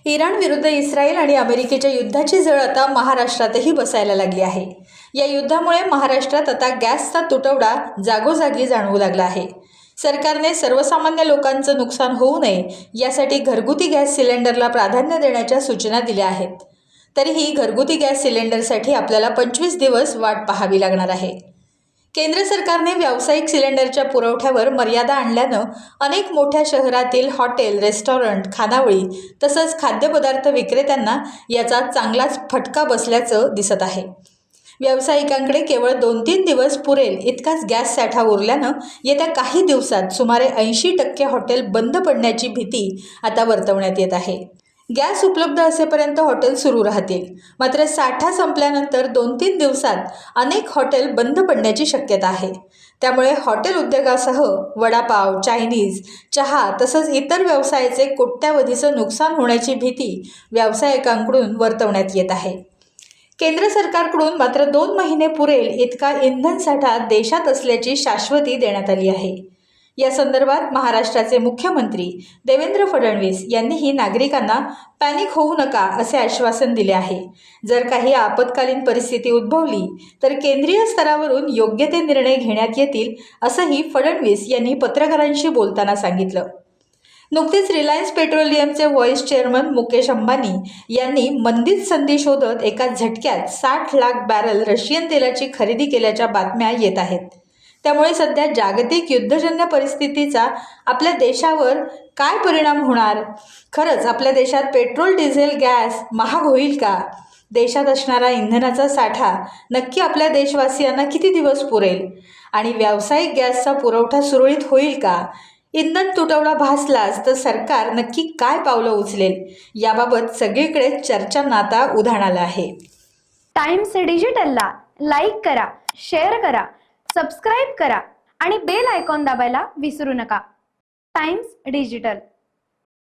Iran विरुद्ध Israel आणि अमेरिकेच्या युद्धाची झळ आता महाराष्ट्रातही बसायला लागली आहे। या युद्धामुळे महाराष्ट्रात आता गॅसचा तुटवडा जागोजागी जाणवू लागला आहे। सरकारने सर्वसामान्य लोकांचं नुकसान होऊ नये यासाठी घरगुती गॅस सिलेंडरला प्राधान्य देण्याच्या सूचना दिल्या आहेत। तरीही घरगुती गॅस सिलेंडरसाठी आपल्याला 25 दिवस वाट पाहावी लागणार आहे। केंद्र सरकारने व्यावसायिक सिलेंडरच्या पुरवठ्यावर मर्यादा आणल्यानं अनेक मोठ्या शहरातील हॉटेल, रेस्टॉरंट, खानावळी तसंच खाद्यपदार्थ विक्रेत्यांना याचा चांगलाच फटका बसल्याचं दिसत आहे। व्यावसायिकांकडे केवळ 2-3 दिवस पुरेल इतकाच गॅस साठा उरल्यानं येत्या काही दिवसात सुमारे 80% हॉटेल बंद पडण्याची भीती आता वर्तवण्यात येत आहे। गॅस उपलब्ध असेपर्यंत हॉटेल सुरू राहतील, मात्र साठा संपल्यानंतर 2-3 दिवसात अनेक हॉटेल बंद पडण्याची शक्यता आहे। त्यामुळे हॉटेल उद्योगासह वडापाव, चायनीज, चहा तसंच इतर व्यवसायाचे कोट्यावधीचं नुकसान होण्याची भीती व्यावसायिकांकडून वर्तवण्यात येत आहे। केंद्र सरकारकडून मात्र 2 महिने पुरेल इतका इंधन साठा देशात असल्याची शाश्वती देण्यात आली आहे। या संदर्भात महाराष्ट्राचे मुख्यमंत्री देवेंद्र फडणवीस यांनीही नागरिकांना पॅनिक होऊ नका असे आश्वासन दिले आहे। जर काही आपत्कालीन परिस्थिती उद्भवली तर केंद्रीय स्तरावरून योग्य ते निर्णय घेण्यात येतील असंही फडणवीस यांनी पत्रकारांशी बोलताना सांगितलं। नुकतीच रिलायन्स पेट्रोलियमचे व्हाईस चेअरमन मुकेश अंबानी यांनी मंदीत संधी शोधत एका झटक्यात 60 लाख बॅरल रशियन तेलाची खरेदी केल्याच्या बातम्या येत आहेत। त्यामुळे सध्या जागतिक युद्धजन्य परिस्थितीचा आपल्या देशावर काय परिणाम होणार? खरंच आपल्या देशात पेट्रोल, डिझेल, गॅस महाग होईल का? देशात असणारा इंधनाचा साठा नक्की आपल्या देशवासियांना किती दिवस पुरेल? आणि व्यावसायिक गॅसचा पुरवठा सुरळीत होईल का? इंधन तुटवडा भासलाच तर सरकार नक्की काय पावलं उचलेल? याबाबत सगळीकडे चर्चांना आता उधाण आलं आहे। टाइम्स डिजिटलला लाईक करा, शेअर करा, सबस्क्राईब करा आणि बेल आयकॉन दाबायला विसरू नका। Times digital.